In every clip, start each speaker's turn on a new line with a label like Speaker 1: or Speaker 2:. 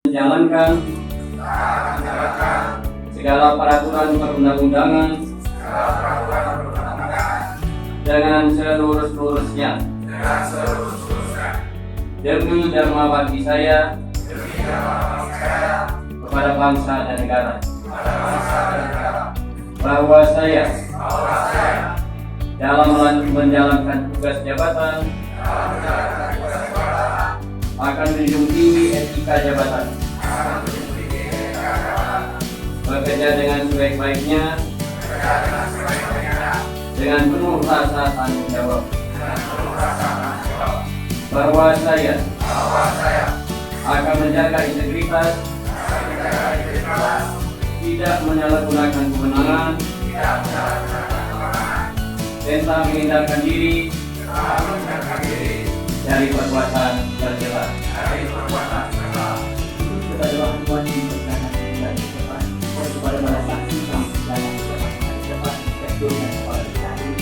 Speaker 1: menjalankan segala peraturan perundang-undangan dengan selurus-lurusnya demi dharma bakti saya kepada bangsa dan negara, bahwa saya dalam menjalankan tugas jabatan akan menjunjung tinggi etika jabatan, bekerja dengan sebaik-baiknya dengan penuh rasa tanggung jawab, bahwa saya akan menjaga integritas, tidak menyalahgunakan kewenangan, tentang menghindarkan diri dari perbuatan tercela.
Speaker 2: Kepada Tuhan diberkakan dan depan kepada para saksi dalam depan inspektur dan kepala tadi.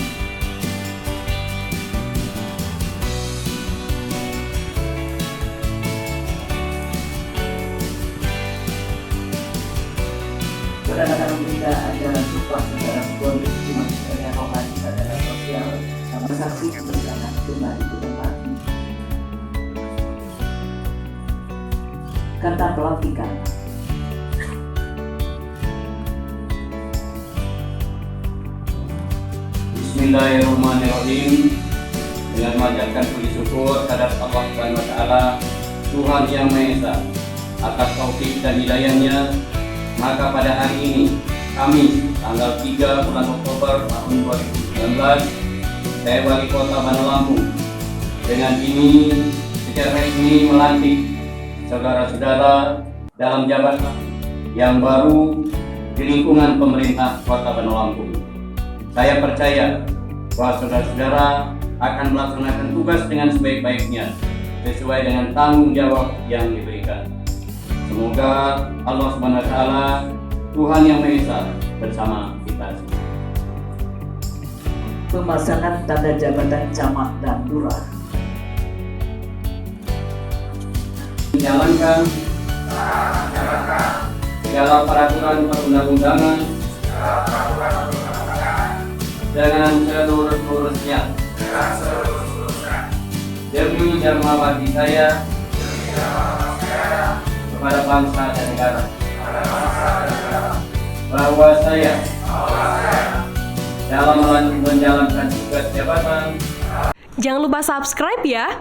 Speaker 2: Saudara kita acara sumpah saudara kondisi manusia rohani saudara sosial sama saksi berjalan kembali ke tempat. Kata pelantikan.
Speaker 1: Bismillahirrahmanirrahim. Dengan memanjatkan puji syukur terhadap Allah Subhanahu wa Ta'ala, Tuhan Yang Maha Esa, atas taufik dan hidayahnya, maka pada hari ini, Kamis, tanggal 3 bulan Oktober tahun 2019, saya Wali Kota Bandar Lampung dengan ini secara resmi melantik saudara-saudara dalam jabatan yang baru di lingkungan pemerintah Kota Bandar Lampung. Saya percaya bahwa saudara-saudara akan melaksanakan tugas dengan sebaik-baiknya sesuai dengan tanggung jawab yang diberikan. Semoga Allah Subhanahu wa Ta'ala, Tuhan Yang Maha Esa, bersama kita semua.
Speaker 2: Pemasangan tanda jabatan camat dan lurah.
Speaker 1: Menjalankan segala peraturan perundang-undangan dengan selurus-lurusnya demi dharma bakti saya kepada bangsa dan negara, bahwa saya dalam menjalankan tugas jabatan.
Speaker 3: Jangan lupa subscribe ya.